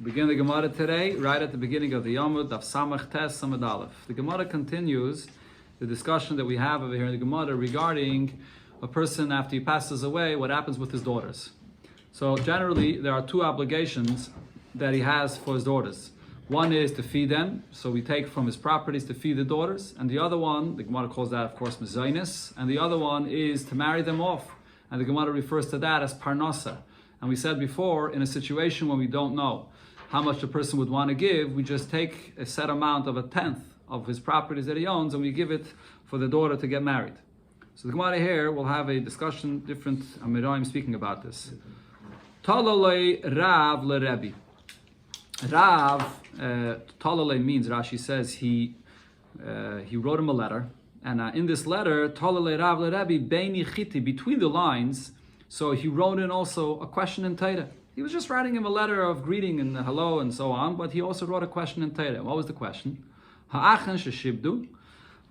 Begin the Gemara today, right at the beginning of the Yomud of Samach Tes Samad Aleph. The Gemara continues the discussion that we have over here in the Gemara regarding a person after he passes away, what happens with his daughters. So generally, there are two obligations that he has for his daughters. One is to feed them, so we take from his properties to feed the daughters, and the other one, the Gemara calls that, of course, mezainis, and the other one is to marry them off, and the Gemara refers to that as parnasa. And we said before, in a situation when we don't know how much the person would want to give, we just take a set amount of a tenth of his properties that he owns, and we give it for the daughter to get married. So the Gemara here will have a discussion, different Amiroim speaking about this. Talalei Rav le Rebbe. Rav, Talalei means, Rashi says, he wrote him a letter, and in this letter, Talalei Rav le Rebbe, Beini Chiti, between the lines, so he wrote in also a question in Torah. He was just writing him a letter of greeting and hello and so on, but he also wrote a question in Torah. What was the question? Ha'achen sheshibdu,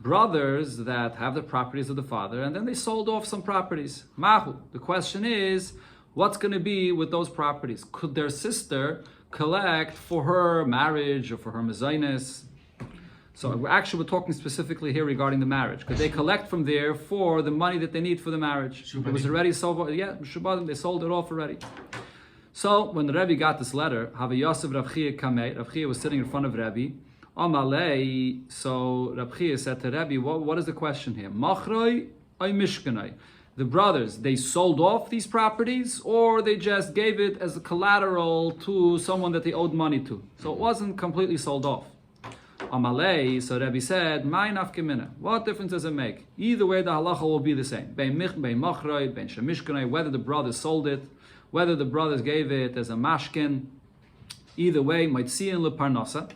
brothers that have the properties of the father, and then they sold off some properties. Mahu. The question is, what's going to be with those properties? Could their sister collect for her marriage or for her mezainis? So we're talking specifically here regarding the marriage. Could they collect from there for the money that they need for the marriage? It was already sold. Yeah, Shubadim, they sold it off already. So when the Rebbe got this letter, Havi Yosef Rav Chia Kamei, Rav Chia was sitting in front of Rebbe. Amalei, so Rav Chia said to Rebbe, what is the question here? Machroi ay mishkanai. The brothers, they sold off these properties, or they just gave it as a collateral to someone that they owed money to. So it wasn't completely sold off. Amalei, so Rebbe said, "My nafkemina. What difference does it make? Either way, the halacha will be the same. Bein machroi, bein shemishkanai. Whether the brothers sold it, whether the brothers gave it as a mashkin, either way, mitziin leparnasa.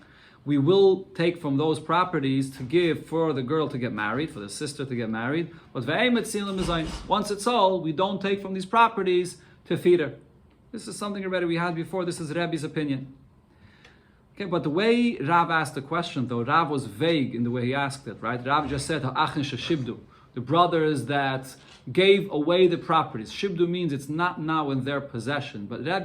We will take from those properties to give for the girl to get married, for the sister to get married. But once it's sold, we don't take from these properties to feed her. This is something already we had before. This is Rebbe's opinion. Okay, but the way Rav asked the question, though, Rav was vague in the way he asked it, right? Rav just said, Ha'achin sheshibdu, the brothers that gave away the properties. Shibdu means it's not now in their possession. But Rav,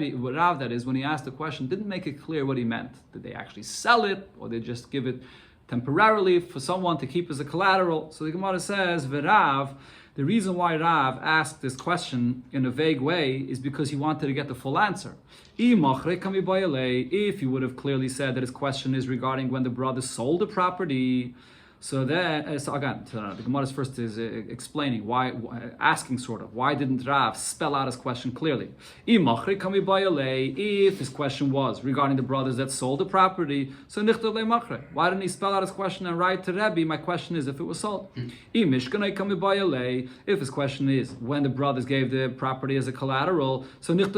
that is, when he asked the question, didn't make it clear what he meant. Did they actually sell it, or they just give it temporarily for someone to keep as a collateral? So the Gemara says, V'Rav, the reason why Rav asked this question in a vague way is because he wanted to get the full answer. If he would have clearly said that his question is regarding when the brothers sold the property, so then, the Gemara first is explaining why, asking sort of, why didn't Rav spell out his question clearly? If his question was regarding the brothers that sold the property, so why didn't he spell out his question and write to Rebbe, my question is if it was sold? If his question is when the brothers gave the property as a collateral, so let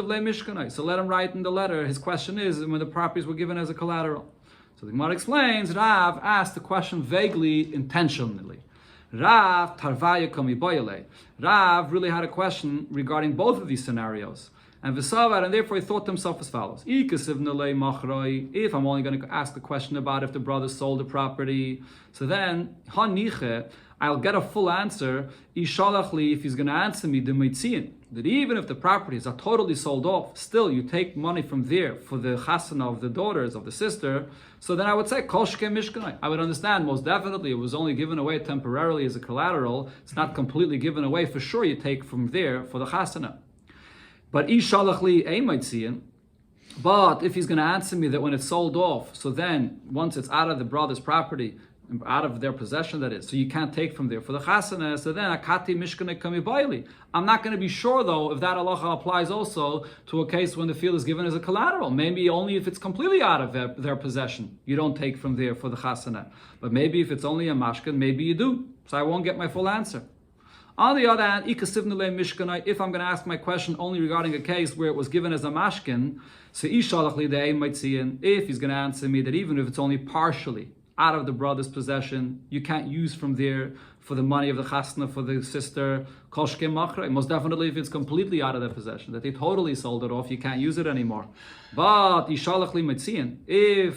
him write in the letter, his question is when the properties were given as a collateral. So the Gemara explains, Rav asked the question vaguely, intentionally. Rav tarvaya komi boyale. Rav really had a question regarding both of these scenarios. And Vesavar, and therefore he thought to himself as follows. If I'm only going to ask the question about if the brothers sold the property, so then, I'll get a full answer, if he's going to answer me, that even if the properties are totally sold off, still you take money from there for the chasana of the daughters of the sister, so then I would say, Koshke Mishkanai. I would understand, most definitely it was only given away temporarily as a collateral, it's not completely given away, for sure you take from there for the chasana. But but if he's going to answer me that when it's sold off, so then once it's out of the brother's property, out of their possession, that is, so you can't take from there for the chasana, so then akati mishkane kami baili. I'm not going to be sure though if that halacha applies also to a case when the field is given as a collateral. Maybe only if it's completely out of their possession, you don't take from there for the chasana. But maybe if it's only a mashkan, maybe you do. So I won't get my full answer. On the other hand, if I'm going to ask my question only regarding a case where it was given as a mashkin, so if he's going to answer me that even if it's only partially out of the brother's possession, you can't use from there for the money of the chasna for the sister, koshke machre. Most definitely if it's completely out of their possession, that they totally sold it off, you can't use it anymore. But if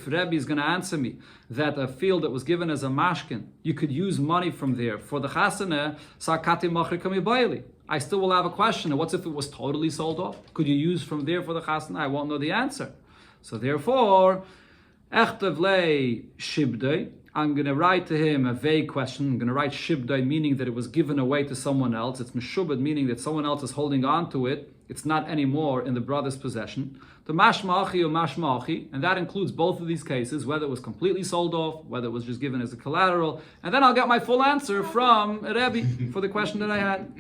Rebbe is going to answer me that a field that was given as a mashkin, you could use money from there for the chasana, sakati machre kami baili. I still will have a question. What's if it was totally sold off? Could you use from there for the chasna? I won't know the answer. So therefore, echtev le shibdei, I'm going to write to him a vague question. I'm going to write shibdai, meaning that it was given away to someone else. It's meshubad, meaning that someone else is holding on to it. It's not anymore in the brother's possession. The mashma'achi or mashma'achi, and that includes both of these cases, whether it was completely sold off, whether it was just given as a collateral, and then I'll get my full answer from Rebbe for the question that I had.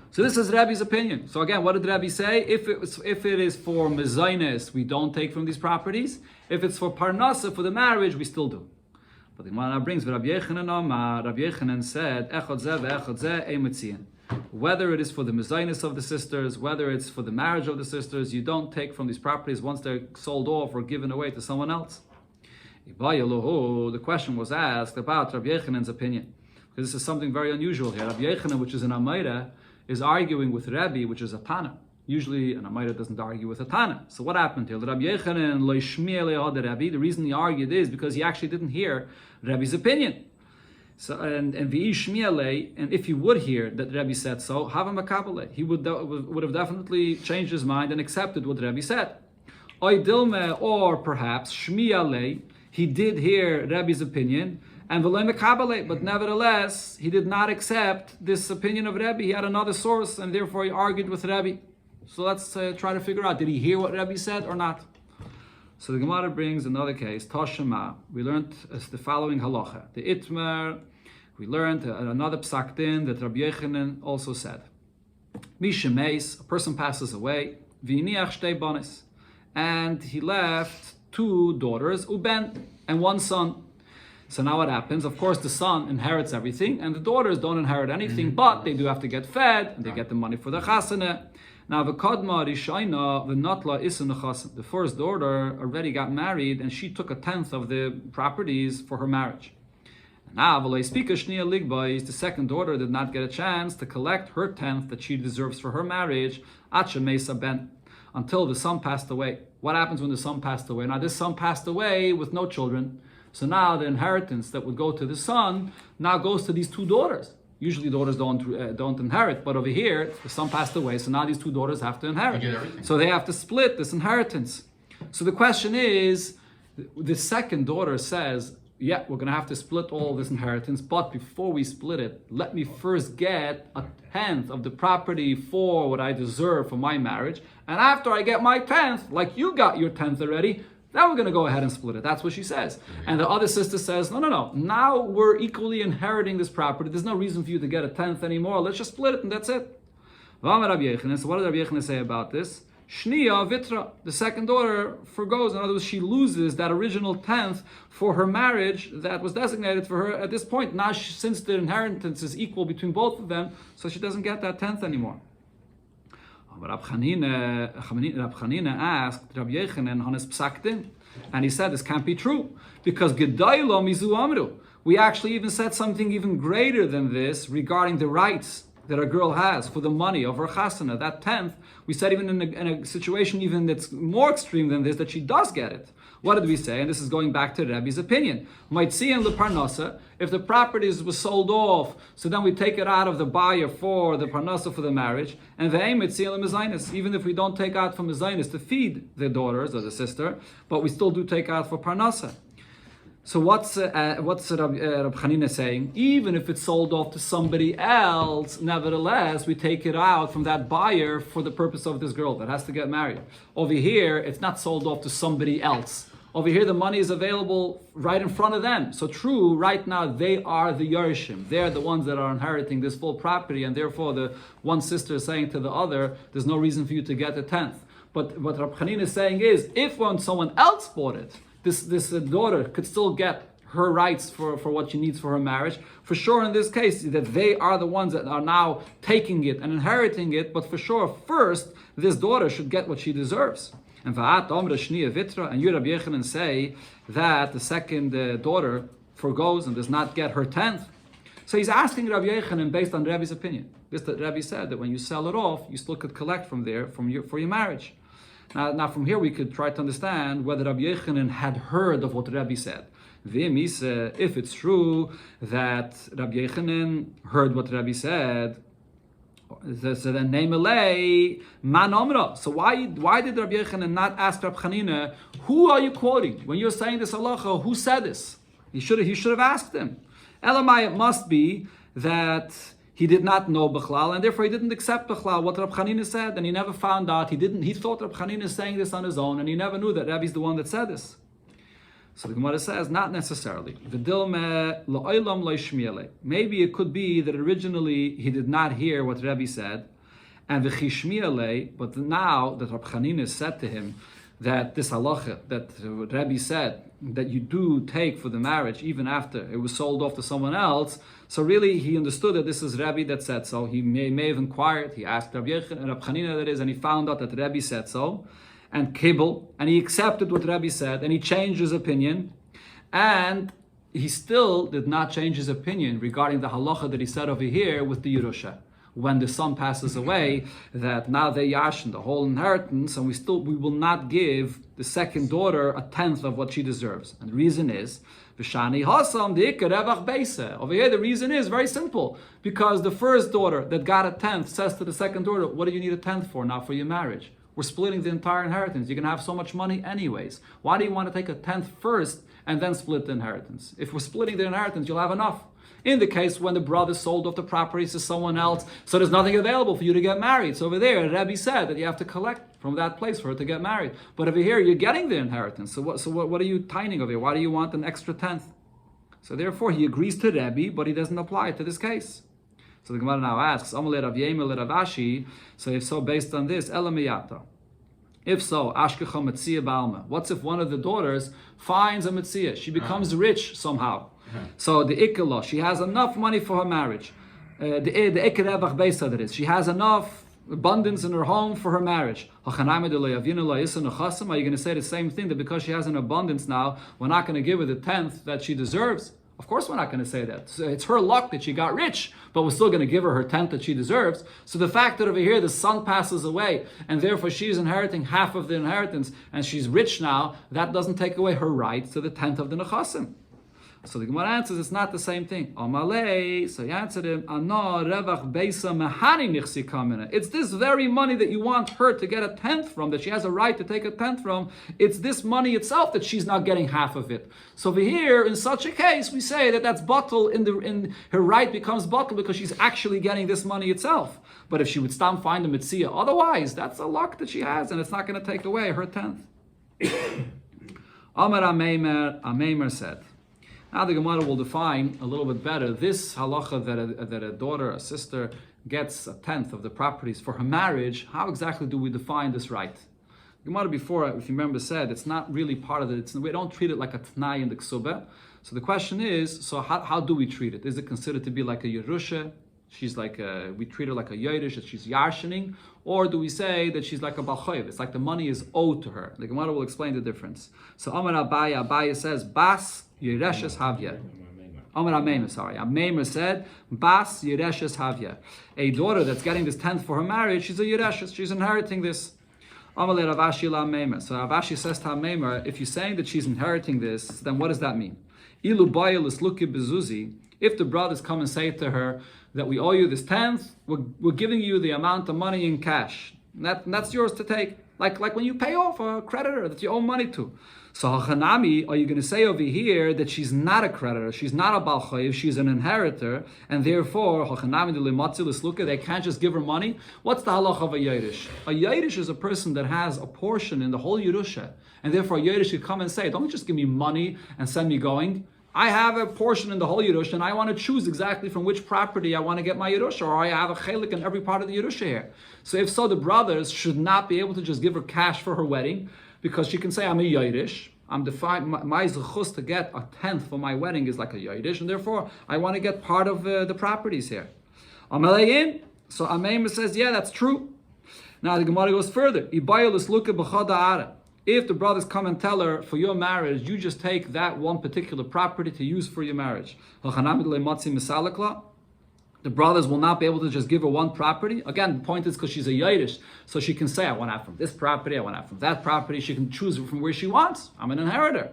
So this is Rebbe's opinion. So again, what did Rebbe say? If it is for mezainis, we don't take from these properties. If it's for parnasa, for the marriage, we still do. But the Gemara brings, Rabbi Yechanan said, Echad zeh ve'echad zeh ein metziyin. Whether it is for the mezainis of the sisters, whether it's for the marriage of the sisters, you don't take from these properties once they're sold off or given away to someone else. The question was asked about Rabbi Yechanan's opinion, because this is something very unusual here. Rabbi Yechanan, which is an Amayra, is arguing with Rebbe, which is a Tana. Usually an Amayra doesn't argue with a Tana. So what happened here? Rabbi Yechanan lo yishmi'eh le'od Rebbe. The reason he argued is because he actually didn't hear Rebbe's opinion. So and if he would hear that Rebbe said so, hava makabale, he would have definitely changed his mind and accepted what Rebbe said. Oy dilme, or perhaps shmi'ale, he did hear Rebbe's opinion, and v'lo makabale, but nevertheless he did not accept this opinion of Rebbe. He had another source, and therefore he argued with Rebbe. So let's try to figure out, did he hear what Rebbe said or not? So the Gemara brings another case, Toshema. We learned the following halacha. The Itmer, we learned another psaktin that Rabbi Yechanan also said. Mishemeis, a person passes away, v'iniach shtei banis, and he left 2 daughters, uben, and 1 son. So now what happens? Of course, the son inherits everything, and the daughters don't inherit anything, but they do have to get fed, and they get the money for the chasana. Now, the kadma rishayna v'natla isun nechasim. The first daughter already got married, and she took 1/10 of the properties for her marriage. Now, the second daughter did not get a chance to collect her 1/10 that she deserves for her marriage, until the son passed away. What happens when the son passed away? Now, this son passed away with no children, so now the inheritance that would go to the son now goes to these 2 daughters. Usually daughters don't inherit, but over here, the son passed away, so now these 2 daughters have to inherit. So they have to split this inheritance. So the question is, the second daughter says, yeah, we're going to have to split all this inheritance, but before we split it, let me first get 1/10 of the property for what I deserve for my marriage, and after I get my 1/10, like you got your 1/10 already, then we're going to go ahead and split it. That's what she says. And the other sister says, no. Now we're equally inheriting this property. There's no reason for you to get 1/10 anymore. Let's just split it and that's it. So what did Rabbi Yechanan say about this? Shniya vitra. The second daughter forgoes. In other words, she loses that original 1/10 for her marriage that was designated for her at this point. Now, since the inheritance is equal between both of them, so she doesn't get that 1/10 anymore. Rab Chanina asked Rabbi Yechanan on his psaktin, and he said this can't be true because Gedaylo mizu amru. We actually even said something even greater than this regarding the rights that a girl has for the money of her chasana. That 1/10, we said even in a situation even that's more extreme than this, that she does get it. What did we say? And this is going back to Rebbe's opinion. Might see in the parnasa, if the properties were sold off, so then we take it out of the buyer for the parnasa for the marriage, and the aim might see in the mezainis, even if we don't take out from mezainis to feed the daughters or the sister, but we still do take out for parnasa. So what's Rab Chanina saying? Even if it's sold off to somebody else, nevertheless, we take it out from that buyer for the purpose of this girl that has to get married. Over here, it's not sold off to somebody else. Over here, the money is available right in front of them. So true, right now, they are the Yerishim. They're the ones that are inheriting this full property, and therefore the one sister is saying to the other, there's no reason for you to get 1/10. But what Rab Chanina is saying is, if when someone else bought it, this daughter could still get her rights for what she needs for her marriage. For sure in this case, that they are the ones that are now taking it and inheriting it, but for sure first, this daughter should get what she deserves. And Va'at Omra Shniya Vitra, and you Rabbi Yechanan say that the second daughter forgoes and does not get her 1/10. So he's asking Rabbi Yechanan based on Rebbe's opinion. This that Rebbe said that when you sell it off, you still could collect from there for your marriage. Now from here we could try to understand whether Rabbi Yechanan had heard of what Rebbe said. If it's true that Rabbi Yechanan heard what Rebbe said, So then Neimelei Man Omra. So why did Rabbi Yochanan not ask Rab Chanina, who are you quoting? When you're saying this halacha, who said this? He should have asked him. Elamai, it must be that he did not know Bechlal, and therefore he didn't accept Bechlal what Rab Chanina said, and he never found out. He thought Rab Chanina is saying this on his own, and he never knew that Rabbi's the one that said this. So the Gemara says, not necessarily. Maybe it could be that originally he did not hear what Rabbi said, and but now that Rab Chanina said to him that this halacha that Rabbi said that you do take for the marriage even after it was sold off to someone else, so really he understood that this is Rabbi that said so. He may have inquired, he asked Rab Chanina that is, and he found out that Rabbi said so, and kibble, and he accepted what Rabbi said, and he changed his opinion, and he still did not change his opinion regarding the halacha that he said over here with the Yerusha. When the son passes away, that now they yashin the whole inheritance, and we will not give the second daughter a tenth of what she deserves. And the reason is, V'shani hasam di'ikar beisa. Over here, the reason is very simple, because the first daughter that got a tenth says to the second daughter, "What do you need a tenth for now for your marriage? We're splitting the entire inheritance. You're going to have so much money anyways. Why do you want to take a tenth first and then split the inheritance? If we're splitting the inheritance, you'll have enough." In the case when the brother sold off the properties to someone else, so there's nothing available for you to get married. So over there, Rabbi said that you have to collect from that place for her to get married. But over here, you're getting the inheritance. So what are you tining over here? Why do you want an extra tenth? So therefore, he agrees to Rabbi, but he doesn't apply it to this case. So the Gemara now asks, Amalei Rav Yemel Rav Ashi. So if so, based on this, Elamiyata. If so, Ashkecha Metzia Balma. What's if one of the daughters finds a Metzia? She becomes rich somehow. So the Ikala, she has enough money for her marriage. The Ikar Beisa, that is. She has enough abundance in her home for her marriage. Are you going to say the same thing, that because she has an abundance now, we're not going to give her the tenth that she deserves? Of course we're not going to say that. So it's her luck that she got rich, but we're still going to give her tenth that she deserves. So the fact that over here the son passes away, and therefore she's inheriting half of the inheritance, and she's rich now, that doesn't take away her right to the tenth of the nechasim. So the Gemara answers, it's not the same thing. Amalei, so he answered him, Ana revach beisa mehani nichsi kamina. It's this very money that you want her to get a tenth from, that she has a right to take a tenth from. It's this money itself that she's not getting half of it. So over here, in such a case, we say that that's batul, in her right becomes batul because she's actually getting this money itself. But if she would still find a mitzvah, otherwise, that's a luck that she has, and it's not going to take away her tenth. Amar Ameimer said. Now the Gemara will define a little bit better this halacha that a daughter, a sister, gets a tenth of the properties for her marriage. How exactly do we define this right? The Gemara before, if you remember, said it's not really part of it. We don't treat it like a t'nai in the Kesubos. So the question is, so how do we treat it? Is it considered to be like a Yerusha? She's like we treat her like a Yodesh, that she's yarshening, or do we say that she's like a Balchoyev? It's like the money is owed to her. The Gemara will explain the difference. So Amar Abaya says, Bas Yereshes Havya. Amar Ameimer said, Bas Yereshes Havya. A daughter that's getting this tenth for her marriage, she's a Yereshes, she's inheriting this. Amar Rav Ashi la Ameimer. So Rav Ashi says to Ameimer, if you're saying that she's inheriting this, then what does that mean? Ilu Bayel is Luki Bezuzi. If the brothers come and say to her that we owe you this tenth, we're giving you the amount of money in cash. And that's yours to take. Like when you pay off a creditor that you owe money to. So Hachanami, are you going to say over here that she's not a creditor, she's not a Baal Chayiv, she's an inheritor, and therefore Hachanami de Limatzi Lisluka, they can't just give her money? What's the halach of a Yerush? A Yerush is a person that has a portion in the whole Yerusha, and therefore a Yerush should come and say, don't just give me money and send me going. I have a portion in the whole Yerusha, and I want to choose exactly from which property I want to get my Yerusha, or I have a chelik in every part of the Yerusha here. So if so, the brothers should not be able to just give her cash for her wedding, because she can say, I'm a Yerush, I'm defined, my zechus to get a tenth for my wedding is like a Yerush, and therefore I want to get part of the properties here. Amalein, so Ameimer says, yeah, that's true. Now the Gemara goes further. If the brothers come and tell her, for your marriage, you just take that one particular property to use for your marriage. The brothers will not be able to just give her one property. Again, the point is because she's a Yerush, so she can say, I want out from this property, I want out from that property. She can choose from where she wants. I'm an inheritor.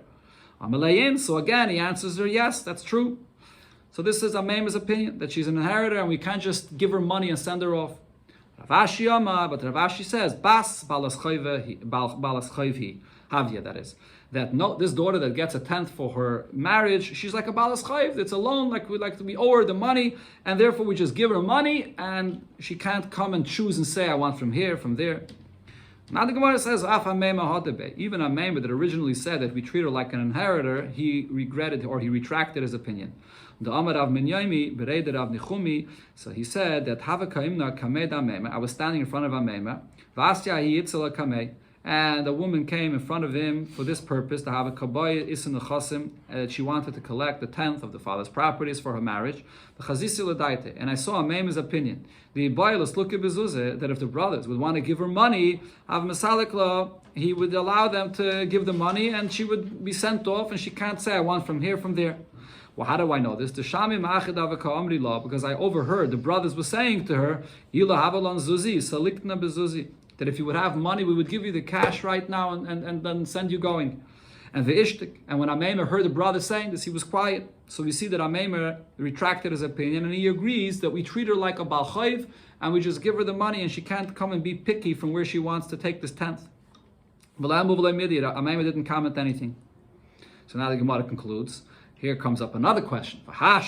I'm a layin. So again, he answers her, yes, that's true. So this is Ameimer's opinion, that she's an inheritor and we can't just give her money and send her off. Ravashi Yama, but Ravashi says, Bas balas chayvi, Havya, that is. That no, this daughter that gets a tenth for her marriage, she's like a balas chayv. It's a loan, like we owe her the money, and therefore we just give her money, and she can't come and choose and say, I want from here, from there. Now the Gemara says, even a member that originally said that we treat her like an inheritor, he regretted or he retracted his opinion. The Amar Rav Minyaimi bereid Rav Nichumi, so he said that I was standing in front of a member, and a woman came in front of him for this purpose, to have a kabaya isin nechasim, she wanted to collect the tenth of the father's properties for her marriage. And I saw a member's opinion, the that if the brothers would want to give her money, he would allow them to give the money, and she would be sent off, and she can't say, I want from here, from there. Well, how do I know this? Because I overheard the brothers were saying to her, that if you would have money, we would give you the cash right now and then send you going. And the ishtik. And when Ameimer heard the brother saying this, he was quiet. So we see that Ameimer retracted his opinion, and he agrees that we treat her like a Bal Chayv, and we just give her the money, and she can't come and be picky from where she wants to take this tenth. Ameimer didn't comment anything. So now the Gemara concludes. Here comes up another question. Now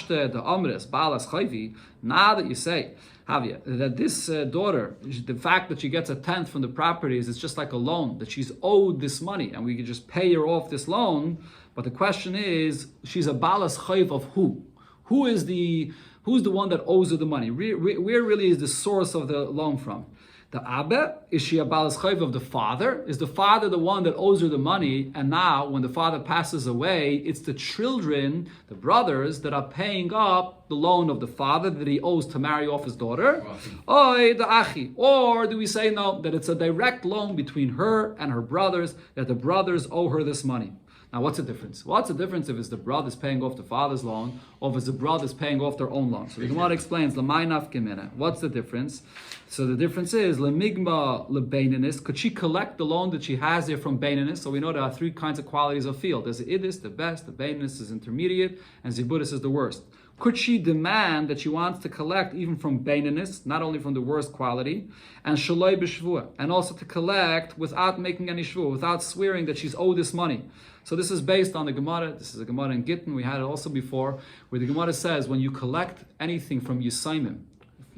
that you say, Havia, that this daughter, the fact that she gets a tenth from the properties is just like a loan, that she's owed this money, and we could just pay her off this loan. But the question is, she's a balas chayv of who? Who's the one that owes her the money? Where really is the source of the loan from? The Abba, is she a balas chayv of the father? Is the father the one that owes her the money? And now, when the father passes away, it's the children, the brothers, that are paying up the loan of the father that he owes to marry off his daughter. Oy, the achi. Or do we say no, that it's a direct loan between her and her brothers, that the brothers owe her this money? Now, what's the difference? What's the difference if it's the brothers paying off the father's loan, or if it's the brothers paying off their own loan? So the Gemara explains, what's the difference? So the difference is, lemigma lebeinenis, could she collect the loan that she has there from beinenis? So we know there are three kinds of qualities of field. There's the idis, the best, the beinenis is intermediate, and ziburis is the worst. Could she demand that she wants to collect even from beinenis, not only from the worst quality, and shaloi b'shvua, and also to collect without making any shvua, without swearing that she's owed this money? So this is based on the Gemara. This is a Gemara in Gittin. We had it also before, where the Gemara says when you collect anything from Yisaimim,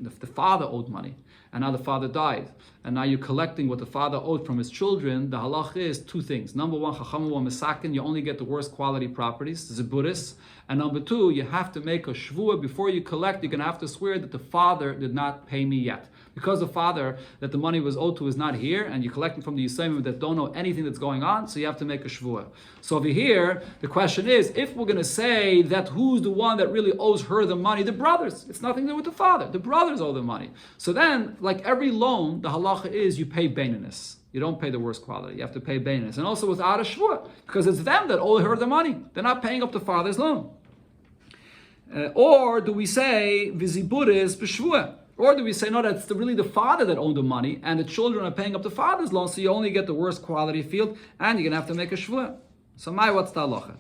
if the father owed money, and now the father died, and now you're collecting what the father owed from his children, the halach is two things. Number one, chachamu wa mesakin, you only get the worst quality properties, ziburis. And number two, you have to make a shvua before you collect. You're going to have to swear that the father did not pay me yet. Because the father that the money was owed to is not here, and you're collecting from the Yisraelim that don't know anything that's going on, so you have to make a shvua. So over here, the question is, if we're going to say that who's the one that really owes her the money? The brothers. It's nothing to do with the father. The brothers owe the money. So then, like every loan, the halacha is you pay beinenis. You don't pay the worst quality. You have to pay beinenis. And also without a shvua, because it's them that owe her the money. They're not paying up the father's loan. Or do we say, viziburis b'shvua? Or do we say, no, that's really the father that owned the money, and the children are paying up the father's loan, so you only get the worst quality field, and you're going to have to make a shvua. So what's the halacha?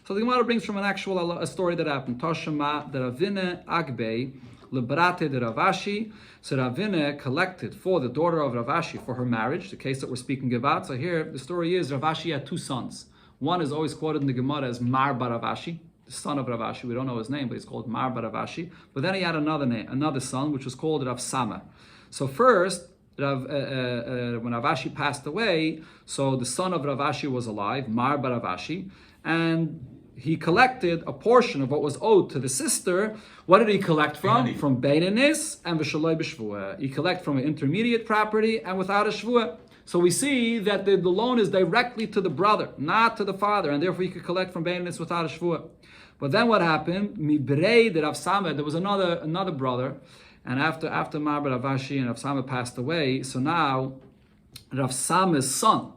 So the Gemara brings from an actual a story that happened. Toshama the Ravine Agbei lebrate de Ravashi. So Ravine collected for the daughter of Ravashi for her marriage, the case that we're speaking about. So here, the story is, Ravashi had two sons. One is always quoted in the Gemara as Mar bar Ravashi, the son of Ravashi. We don't know his name, but he's called Mar bar Ravashi. But then he had another son, which was called Rav Sama. So first, when Ravashi passed away, so the son of Ravashi was alive, Mar bar Ravashi, and he collected a portion of what was owed to the sister. What did he collect from? From Beinenis and V'shaloi b'shvua. He collected from an intermediate property and without a shvua. So we see that the loan is directly to the brother, not to the father, and therefore he could collect from Beinenis without a shvua. But then what happened? Mibrei de Rav Sama, there was another brother, and after Mar bar Ravashi and Rav Sama passed away, so now Rav Sama's son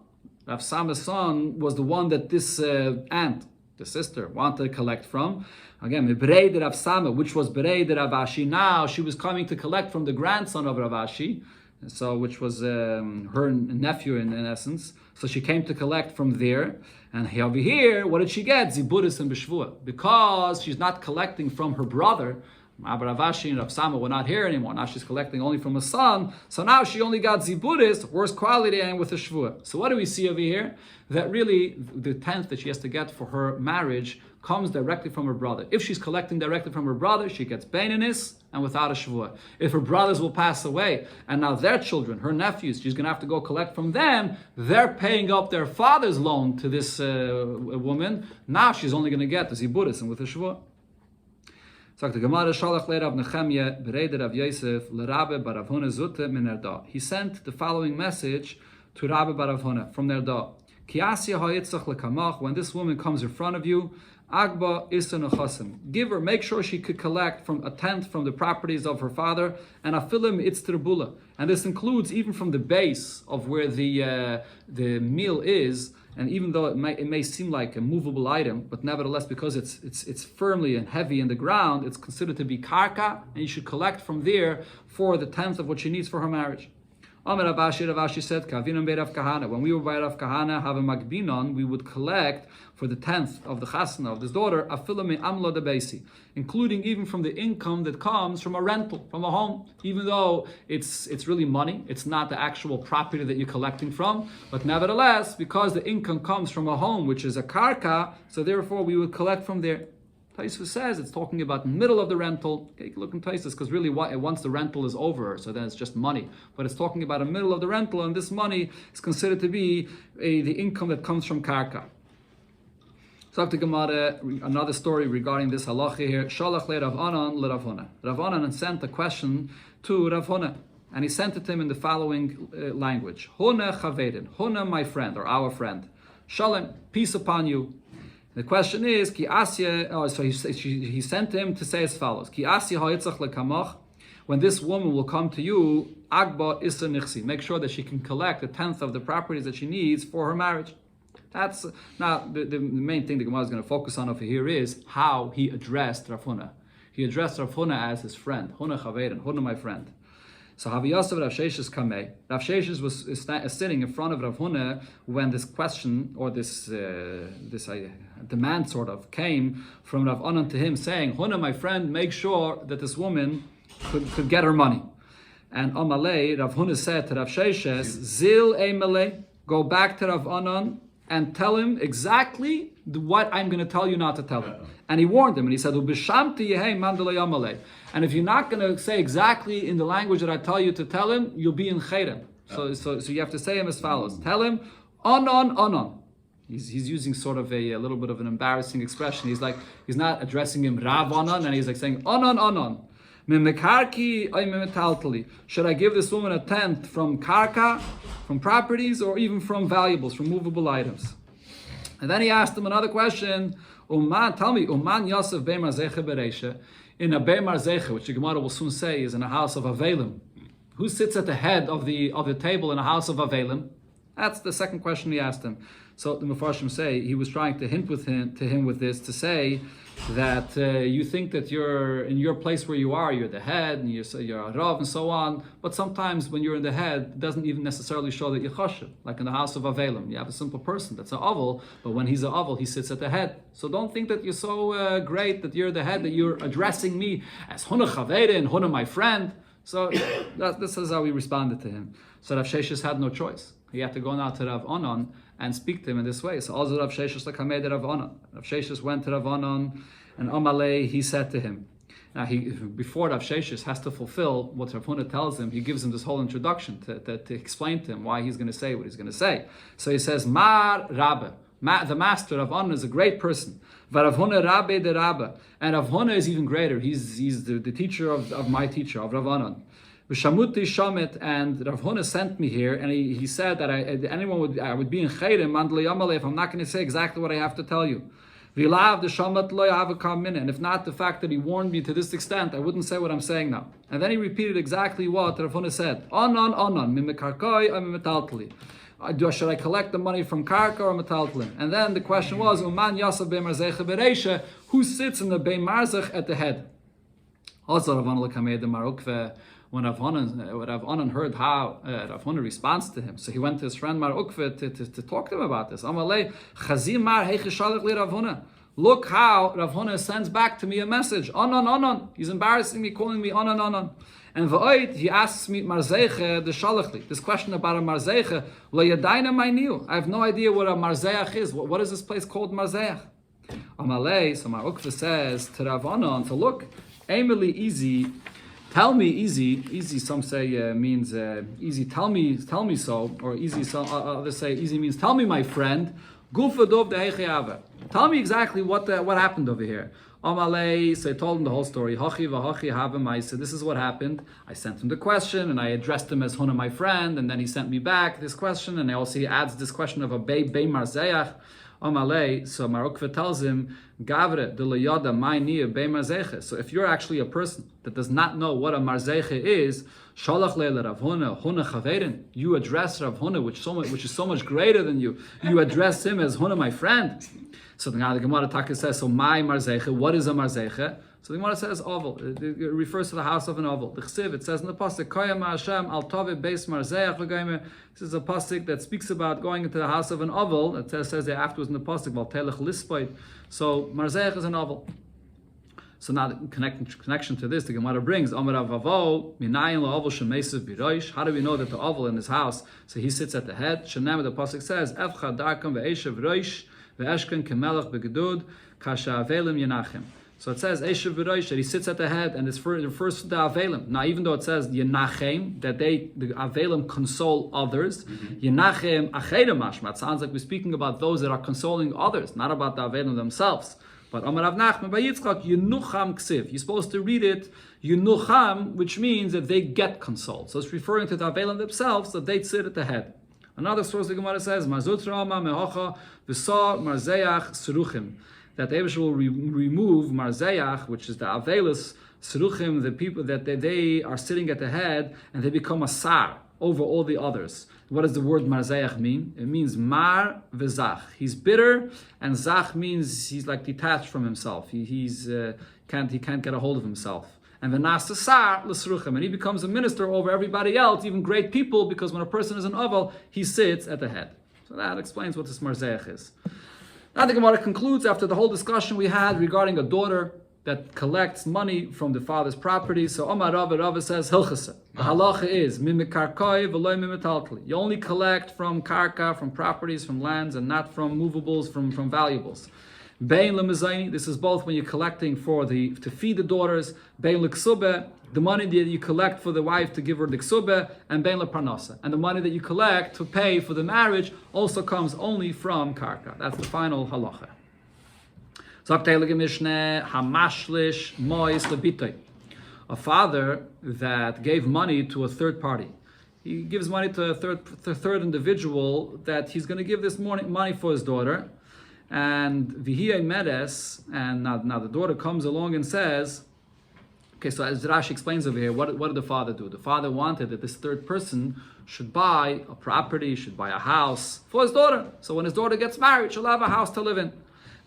was the one that this aunt, the sister, wanted to collect from. Again, Mibrei de Rav Sama, which was Berei de Ravashi. Now she was coming to collect from the grandson of Ravashi, so which was her nephew in essence. So she came to collect from there. And over here, what did she get? Ziburis and B'shvua. Because she's not collecting from her brother, Rav Ashi and Rav Sama were not here anymore. Now she's collecting only from a son. So now she only got ziburis, worse quality, and with a shvua. So what do we see over here? That really the tenth that she has to get for her marriage comes directly from her brother. If she's collecting directly from her brother, she gets beinanis and without a shvua. If her brothers will pass away, and now their children, her nephews, she's going to have to go collect from them, they're paying up their father's loan to this woman. Now she's only going to get the ziburis and with a shvua. Sagt the Gemara, Shalach le'Rav Nechemya b'reider Rav Yosef l'Rabbe bar Rav Huna zute min Erda. He sent the following message to Rabbe bar Rav Huna from Erda. Ki asya ha'itzach lekamach, when this woman comes in front of you, Agba isan achasim. Give her, make sure she could collect from a tenth from the properties of her father, and afilim it's terbula. And this includes even from the base of where the meal is. And even though it may seem like a movable item, but nevertheless, because it's firmly and heavy in the ground, it's considered to be karka, and you should collect from there for the tenth of what she needs for her marriage. Amar Rav Ashi said, Kavinam bei Rav Kahana. When we were by Rav Kahana, have a magbinon, we would collect for the tenth of the chasna of this daughter, afilam me amla de beisi, including even from the income that comes from a rental, from a home. Even though it's really money, it's not the actual property that you're collecting from, but nevertheless, because the income comes from a home, which is a karka, so therefore we would collect from there. Taisva says it's talking about middle of the rental. Okay, look in Taisva, because really once the rental is over, so then it's just money. But it's talking about a middle of the rental, and this money is considered to be the income that comes from karka. So after Gemara, another story regarding this halacha here. Shalach le Rav Anan le Rav Huna. Rav Anan sent a question to Rav Huna, and he sent it to him in the following language: Huna chaverin, Huna my friend or our friend. Shalom, peace upon you. The question is, Ki asya, so he sent him to say as follows: Ki asya ha'itzach lekamach, when this woman will come to you, agba isa nichsi, make sure that she can collect a tenth of the properties that she needs for her marriage. That's now the main thing the Gemara is going to focus on over here is how he addressed Rav Huna. He addressed Rav Huna as his friend, Huna chaverin, Huna my friend. So Haviyasov Rav Sheshes Kamei. Rav Sheshes was sitting in front of Rav Huna when this question or this demand sort of came from Rav Anan to him, saying, Huna, my friend, make sure that this woman could get her money. And Amalei, Rav Huna said to Rav Sheshes, Zil Emalei, go back to Rav Anan and tell him exactly what I'm going to tell you not to tell him. And he warned him, and he said, and if you're not going to say exactly in the language that I tell you to tell him, you'll be in chayrim. So you have to say him as follows. Tell him, onon. He's using sort of a little bit of an embarrassing expression. He's not addressing him Rav Anan, and he's like saying, onon. Should I give this woman a tenth from karka, from properties, or even from valuables, from movable items? And then he asked him another question. Tell me, Yosef Be'mar Zecha Bereisha, in a Be'mar Zecha, which the Gemara will soon say is in a house of Avelim. Who sits at the head of the table in a house of Avelim? That's the second question he asked him. So the Mefarshim say he was trying to hint to him with this to say that you think that you're in your place where you are, you're the head, and you're a Rav and so on, but sometimes when you're in the head, it doesn't even necessarily show that you're chashiv. Like in the house of Avelim, you have a simple person that's an Aval, but when he's an Aval, he sits at the head. So don't think that you're so great that you're the head, that you're addressing me as Huna Chaverin, Huna my friend. So this is how we responded to him. So Rav Sheshes had no choice. He had to go now to Rav Anan and speak to him in this way. So also Rav Sheshes l'kamei Rav Anan. Rav Sheshes went to Rav Anan, and Amalei, he said to him. Now before Rav Sheshes has to fulfill what Rav Huna tells him, he gives him this whole introduction to explain to him why he's going to say what he's going to say. So he says, Mar Rabbe, the master, Rav Anan, is a great person. Rav Huna Rabbe de Rabbe. And Rav Huna is even greater. He's the teacher of my teacher, of Rav Anan. V'shamuti shamet, and Rav Huna sent me here, and he said that I would be in chayrim mandli yamalei if I'm not going to say exactly what I have to tell you. V'lav the shamat lo yavakam min, and if not the fact that he warned me to this extent, I wouldn't say what I'm saying now. And then he repeated exactly what Rav Huna said. Onon mimekarkoi or mimetaltali. Should I collect the money from karka or metaltalin? And then the question was, Uman Yosef Be'mar Zecha Bereisha, who sits in the Be'mar Zech at the head? Also Rav Huna l'kamei de Marukve. When Rav Anan heard how Rav Huna responds to him, so he went to his friend Mar Ukve to talk to him about this. Amalei, Chazim Mar Heicheshalach li Rav Huna. Look how Rav Huna sends back to me a message. Anan. He's embarrassing me, calling me anan. And v'oid, he asks me, Marzeiche, the Shalachli. This question about a Marzeiche, lo yadayna ma'niu. I have no idea what a Marzeach is. What is this place called Marzeach? Amalei, so Mar Ukva says to Rav Huna, to look, Emily, easy, tell me easy, some say means easy, tell me so, or easy, so others say easy means tell me, my friend, Gufa dov de heichayava. Tell me exactly what happened over here. Amalei, so I told him the whole story. Hachi v'hachi havim. I said, this is what happened. I sent him the question, and I addressed him as Huna, my friend, and then he sent me back this question, and he adds this question of a bei marzeach. Amalei, so Mar Ukva tells him, Gavre de loyada mai niya bei marzeche. So if you're actually a person that does not know what a marzeche is, shalach leila Rav Huna chaverin. You address Rav Huna, which is so much greater than you. You address him as Huna, my friend. So the Gemara Text says, so my marzeche, what is a marzeche? So the Gemara says oval. It refers to the house of an oval. The Chsiv, it says in the pasuk, Koyam Hashem al tove beis marzeach l'gaymer. This is a pasuk that speaks about going into the house of an oval. It says there afterwards in the pasuk, val telech lispait. So marzeach is an oval. So now the connection to this, the Gemara brings, Amar Avavo, minayin la'oval shemesiv biroish. How do we know that the oval in his house, so he sits at the head? Shenem, the pasuk says, Evcha darkam ve'eshev roish ve'eshken kemelech begedud kasha avelim yenachem. So it says Eshev V'Roish, that he sits at the head, and it refers to the Avelim. Now, even though it says Yenachem, that the Avelim console others, Yenachem Achedim Mashma, it sounds like we're speaking about those that are consoling others, not about the Avelim themselves. But Amar Rav Nachman by Yitzchak, Yenucham Ksiv. You're supposed to read it Yenucham, which means that they get consoled. So it's referring to the Avelim themselves, that they sit at the head. Another source the Gemara says, Mazut Rama Mehocha V'Sa Marzeach Seruchim. That the Eibush will remove Marzeach, which is the Avelis, Seruchim, the people that they are sitting at the head, and they become a Sar over all the others. What does the word Marzeach mean? It means Mar v'Zach. He's bitter, and Zach means he's like detached from himself. He can't get a hold of himself. And V'Nasa Sar l'Seruchim, and he becomes a minister over everybody else, even great people, because when a person is an Aval, he sits at the head. So that explains what this Marzeach is. Now the Gemara concludes after the whole discussion we had regarding a daughter that collects money from the father's property. So Omar Rava says, Hilchasa. The halacha is, Mimikarkoi v'loy mimitalkli. You only collect from karka, from properties, from lands, and not from movables, from valuables. Bein lemezayni, this is both when you're collecting to feed the daughters. Bein leksube, the money that you collect for the wife to give her the ksube, and bein leparnasa. And the money that you collect to pay for the marriage also comes only from karka. That's the final halacha. A father that gave money to a third party. He gives money to a third individual that he's going to give this money for his daughter. And v'hiya medes, and now the daughter comes along and says, okay, so as Rashi explains over here, what did the father do? The father wanted that this third person should buy a property, should buy a house for his daughter. So when his daughter gets married, she'll have a house to live in.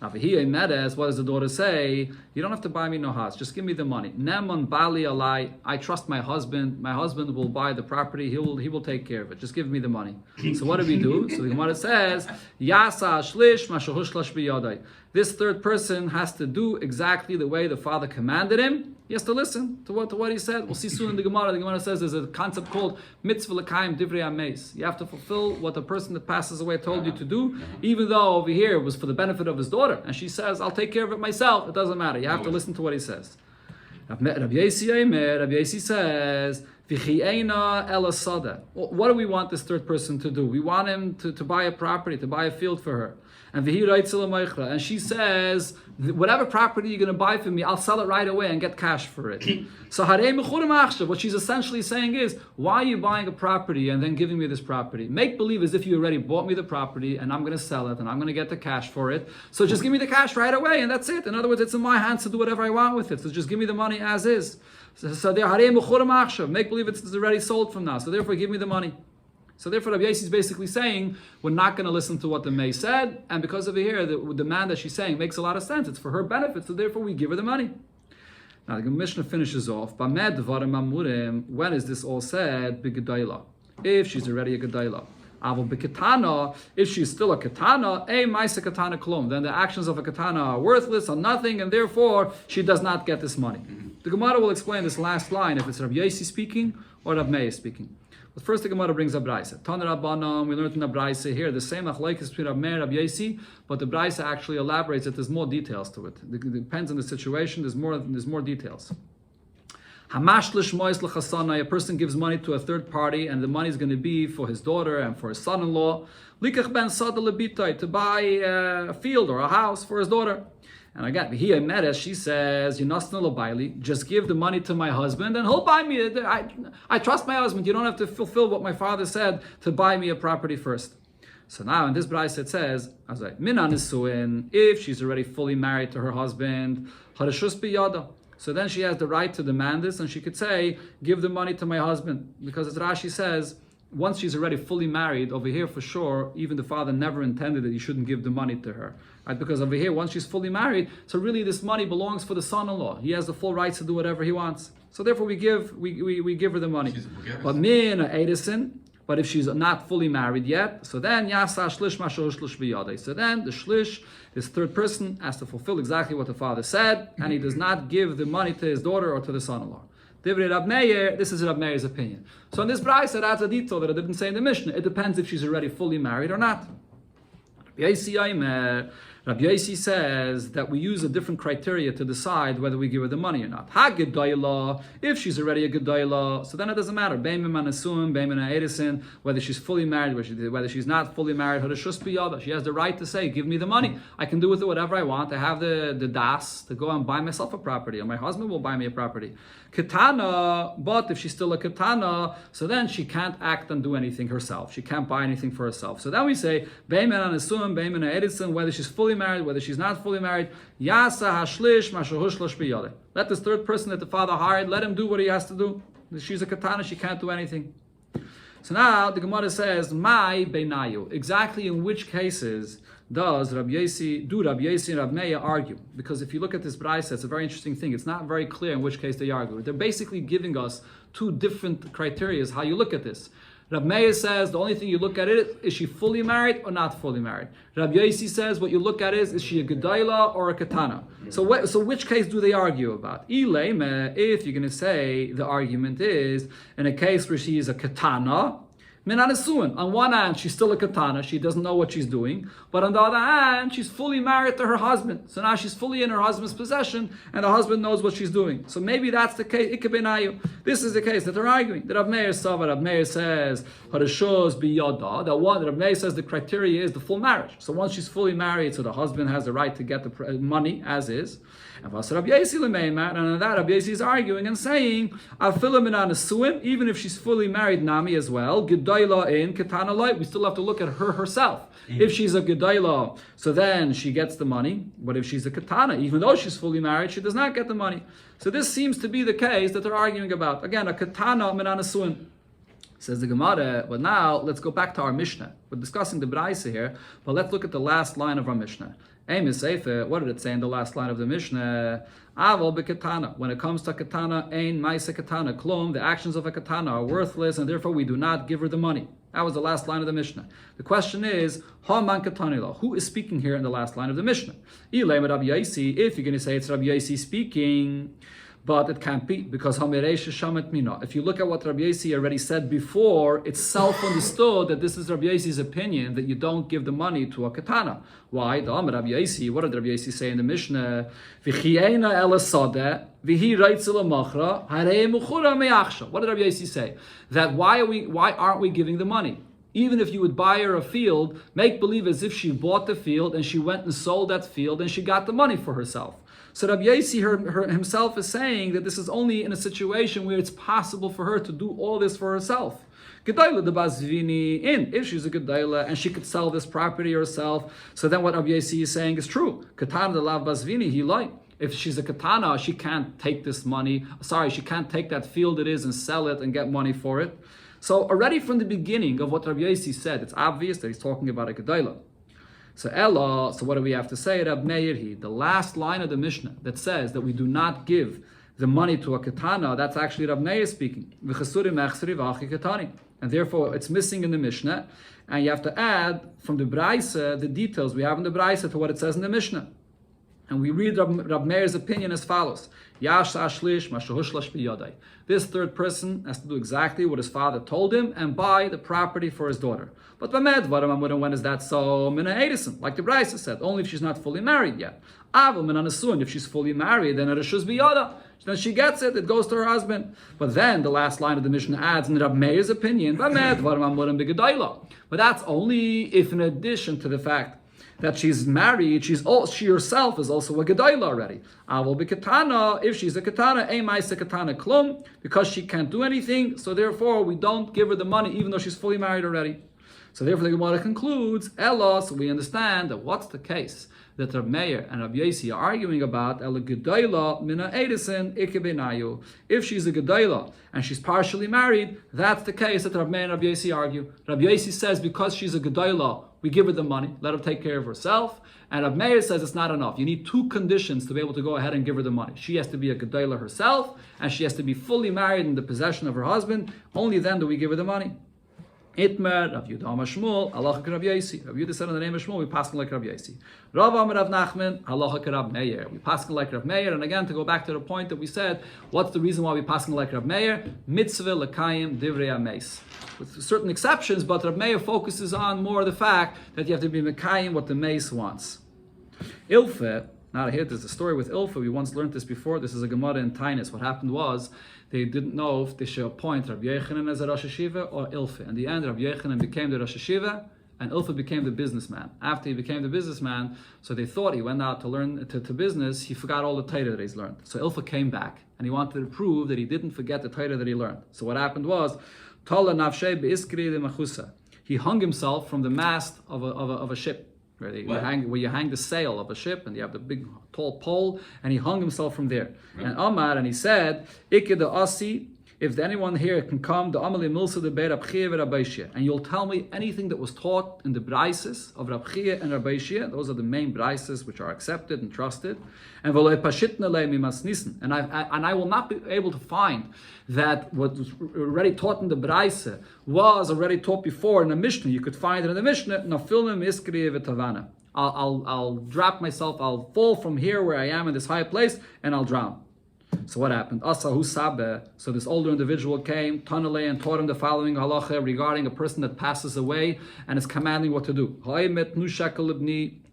Now v'hiya medes, what does the daughter say? You don't have to buy me no house, just give me the money. Neman bali alai, I trust my husband will buy the property, he will take care of it, just give me the money. So what do we do? So the Gemara says, Yasa shlish mashahushklash biyadai. This third person has to do exactly the way the father commanded him. He has to listen to what he said. We'll see soon in the Gemara. The Gemara says there's a concept called mitzvah l'kaim divrei ameis. You have to fulfill what the person that passes away told you to do, even though over here it was for the benefit of his daughter. And she says, I'll take care of it myself. It doesn't matter. You have to listen to what he says. Rabbi Yesi says, what do we want this third person to do? We want him to buy a property, to buy a field for her. And she says, whatever property you're going to buy for me, I'll sell it right away and get cash for it. So what she's essentially saying is, why are you buying a property and then giving me this property? Make believe as if you already bought me the property and I'm going to sell it and I'm going to get the cash for it. So just give me the cash right away and that's it. In other words, it's in my hands to do whatever I want with it. So just give me the money as is. So make believe it's already sold from now. So therefore, give me the money. So therefore, Rabbi Yossi is basically saying, we're not going to listen to what the May said, and because over here, the demand that she's saying makes a lot of sense. It's for her benefit, so therefore we give her the money. Now the Mishnah finishes off, when is this all said? If she's already a Gedayla. Aval b'ketana, if she's still a ketana, ma'isa ketana klum, then the actions of a ketana are worthless, are nothing, and therefore she does not get this money. The Gemara will explain this last line if it's Rabbi Yosi speaking or Rabbi Meir speaking. But first the Gemara brings a Braisa. Tana Rabbanam, we learned in the Braisa here, the same achlaikis between Rabbi Meir and Rabbi Yosi, but the Braisa actually elaborates that there's more details to it. It depends on the situation, there's more details. Hamash lishmois l'chasana, a person gives money to a third party, and the money is going to be for his daughter and for his son-in-law. Likach ben sada lebitai, to buy a field or a house for his daughter. And again, here Meres, she says, just give the money to my husband and he'll buy me. I trust my husband. You don't have to fulfill what my father said to buy me a property first. So now in this Braisa it says, if she's already fully married to her husband, so then she has the right to demand this, and she could say, give the money to my husband. Because as Rashi says, once she's already fully married, over here for sure, even the father never intended that you shouldn't give the money to her. Right? Because over here, once she's fully married, so really this money belongs for the son-in-law. He has the full rights to do whatever he wants. So therefore we give her the money. But min edison, but if she's not fully married yet, so then yasa shlish masho shlish biyadei. So then the shlish, this third person, has to fulfill exactly what the father said, and he does not give the money to his daughter or to the son-in-law. This is Rab Meir's opinion. So in this Braisa, that's a detail that I didn't say in the Mishnah. It depends if she's already fully married or not. Rabbi Yosi says that we use a different criteria to decide whether we give her the money or not. If she's already a gedayla, so then it doesn't matter. Whether she's fully married, whether she's not fully married, she has the right to say, give me the money. I can do with it whatever I want. I have the das to go and buy myself a property, or my husband will buy me a property. Katana, but if she's still a katana, so then she can't act and do anything herself. She can't buy anything for herself. So then we say, whether she's fully married, whether she's not fully married, yasa hashlish mashahushlish biyade. Let this third person that the father hired, let him do what he has to do. She's a katana, she can't do anything. So now the Gemara says, "My beinayu." Exactly in which cases does Rabbi Yosi and Rabbi Meir argue? Because if you look at this Braisa, it's a very interesting thing. It's not very clear in which case they argue. They're basically giving us two different criteria how you look at this. Rabbi Meir says the only thing you look at is she fully married or not fully married. Rabbi Yosi says what you look at is she a gedayla or a katana. So which case do they argue about? If you're going to say the argument is in a case where she is a katana, on one hand, she's still a katana, she doesn't know what she's doing, but on the other hand, she's fully married to her husband. So now she's fully in her husband's possession, and the husband knows what she's doing. So maybe that's the case. This is the case that they're arguing. That Rav Meir says, Harishos biyada, that Rav Meir says the criteria is the full marriage. So once she's fully married, so the husband has the right to get the money as is. And on that, Rabbi Yosi is arguing and saying, even if she's fully married, Nami as well, Gedayla in Ketana Light, we still have to look at her herself. If she's a Gedayla, so then she gets the money. But if she's a Ketana, even though she's fully married, she does not get the money. So this seems to be the case that they're arguing about. Again, a Ketana Minan Asuin. Says the Gemara, but now let's go back to our Mishnah. We're discussing the Braisa here, but let's look at the last line of our Mishnah. What did it say in the last line of the Mishnah? Aval bekatana. When it comes to katana, ein ma'isa katana klum, the actions of a katana are worthless, and therefore we do not give her the money. That was the last line of the Mishnah. The question is, Haman katanila. Who is speaking here in the last line of the Mishnah? Ilay Rabbi Yosi. If you're going to say it's Rabbi Yosi speaking, but it can't be, because if you look at what Rabbi Yosi already said before, it's self-understood that this is Rabbi Yosi's opinion, that you don't give the money to a katana. Why? What did Rabbi Yosi say in the Mishnah? What did Rabbi Yosi say? That why aren't we giving the money? Even if you would buy her a field, make believe as if she bought the field and she went and sold that field and she got the money for herself. So Rabbi Yosi himself is saying that this is only in a situation where it's possible for her to do all this for herself. Gedayla de Bazvini, if she's a Gedayla and she could sell this property herself, so then what Rabbi Yosi is saying is true. Katana de Lav Bazvini, he like. If she's a katana, she can't take this money. She can't take that field it is and sell it and get money for it. So already from the beginning of what Rabbi Yosi said, it's obvious that he's talking about a Gedayla. So what do we have to say? Rab Meir, the last line of the Mishnah that says that we do not give the money to a katana, that's actually Rab Meir speaking. And therefore it's missing in the Mishnah. and you have to add from the Braisa the details we have in the Braisa to what it says in the Mishnah. And we read Rab Meir's opinion as follows. This third person has to do exactly what his father told him and buy the property for his daughter. But when is that so? Like the Braisa said, only if she's not fully married yet. If she's fully married, then then she gets it, it goes to her husband. But then the last line of the Mishnah adds, in Rab Meir's opinion, but that's only if, in addition to the fact that she's married, she herself is also a gedayla already. If she's a katana, klum, because she can't do anything, so therefore we don't give her the money even though she's fully married already. So therefore the Gemara concludes, so we understand that what's the case that Rab Meir and Rab Yosi are arguing about, if she's a gedayla and she's partially married, that's the case that Rab Meir and Rab Yosi argue. Rab Yosi says because she's a gedayla, we give her the money, let her take care of herself. And Rab Meir says it's not enough. You need two conditions to be able to go ahead and give her the money. She has to be a gedayla herself, and she has to be fully married in the possession of her husband. Only then do we give her the money. Itmer, Rav Yehuda Amar Shmuel, halacha Rav Yosi. Rav Yehuda said in the name of Shmuel, we pass like Rav Yosi. Rav Amar Rav Nachman, halacha Rav Meir. We pass like Rav Meir. And again, to go back to the point that we said, what's the reason why we pass like Rav Meir? Mitzvah lekayim divrei ameis. With certain exceptions, but Rav Meir focuses on more the fact that you have to be mekayim what the mace wants. Ilfeh. Now here, there's a story with Ilfeh. We once learned this before. This is a Gemara in Tainus. What happened was, they didn't know if they should appoint Rabbi Yechanan as a Rosh Hashiva or Ilfeh. In the end, Rabbi Yechanan became the Rosh Hashiva, and Ilfeh became the businessman. After he became the businessman, so they thought he went out to learn to business, he forgot all the Torah that he's learned. So Ilfeh came back, and he wanted to prove that he didn't forget the Torah that he learned. So what happened was, he hung himself from the mast of a ship. Where you hang the sail of a ship, and you have the big tall pole, and he hung himself from there. Right. And Amar, and he said, if anyone here can come, and you'll tell me anything that was taught in the braises of Rab Chia and Rabbi Shia. Those are the main braises which are accepted and trusted. And I will not be able to find that what was already taught in the braise was already taught before in the Mishnah. You could find it in the Mishnah. I'll drop myself. I'll fall from here where I am in this high place, and I'll drown. So what happened? So this older individual came, Tanale, and taught him the following halacha regarding a person that passes away and is commanding what to do. A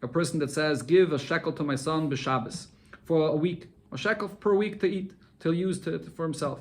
person that says, give a shekel to my son b'Shabbos for a week, a shekel per week to eat, to use for himself.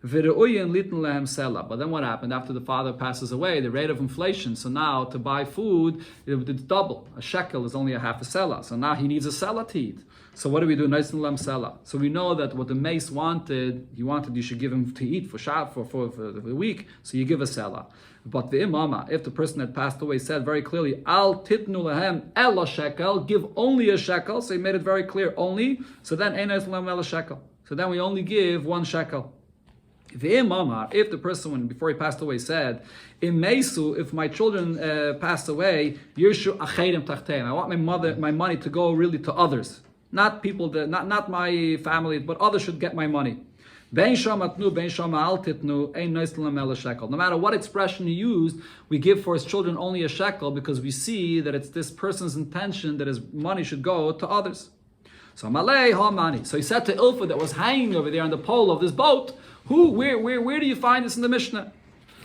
But then what happened? After the father passes away, the rate of inflation, so now to buy food, it's double. A shekel is only a half a selah. So now he needs a selah to eat. So what do we do? Nice and lam selah. So we know that what the mace wanted, you should give him to eat for the week, so you give a selah. But the imama, if the person that passed away said very clearly, al titnu lahem ela shekel, give only a shekel, so he made it very clear, only, so then einas lam ela shekel. So then we only give 1 shekel. If the person, before he passed away, said, if my children pass away, I want my money to go really to others. Not people, not my family, but others should get my money. No matter what expression he used, we give for his children only a shekel because we see that it's this person's intention that his money should go to others. So he said to Ilfeh that was hanging over there on the pole of this boat, where do you find this in the Mishnah?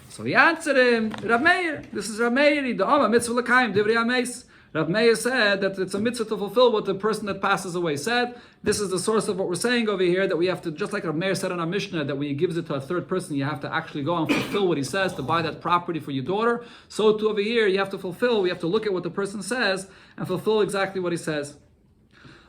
So he answered him, Rav Meir. This is Rav Meir. The mitzvah l'kayim divrei ameis. Rav Meir said that it's a mitzvah to fulfill what the person that passes away said. This is the source of what we're saying over here, that we have to, just like Rav Meir said in our Mishnah, that when he gives it to a third person, you have to actually go and fulfill what he says to buy that property for your daughter. So too over here, we have to look at what the person says and fulfill exactly what he says.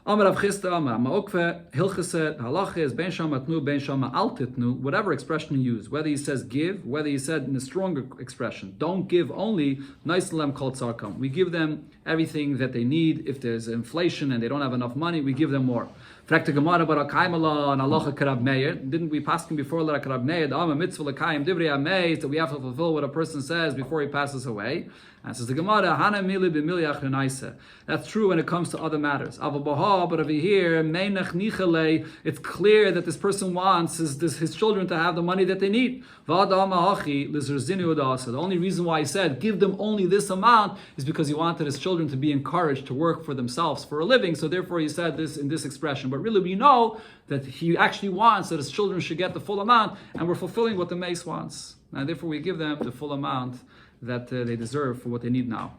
Amar Rav Chisda Amar Ma'okve Hilchase Halacha is Ben Shama Tnu Ben Shama Al Titnu. Whatever expression you use, whether he says give, whether he said in a stronger expression, don't give only nice lem kol tzarkam. We give them everything that they need. If there's inflation and they don't have enough money, we give them more. Fragt the Gemara about Akaimala and Aloha Karab Meir. Didn't we pass him before Lara Karab Meir? The Amma Mitzvah Lakayim Divrei Amei, that we have to fulfill what a person says before he passes away. And says the Gemara, Hana Mili B'Mili Achrenaisa. That's true when it comes to other matters. Avabaha, but over here, Meinach Nichale, it's clear that this person wants his children to have the money that they need. The only reason why he said, give them only this amount, is because he wanted his children to be encouraged to work for themselves for a living. So therefore he said this in this expression. But really we know that he actually wants that his children should get the full amount, and we're fulfilling what the mace wants. And therefore we give them the full amount that they deserve for what they need now.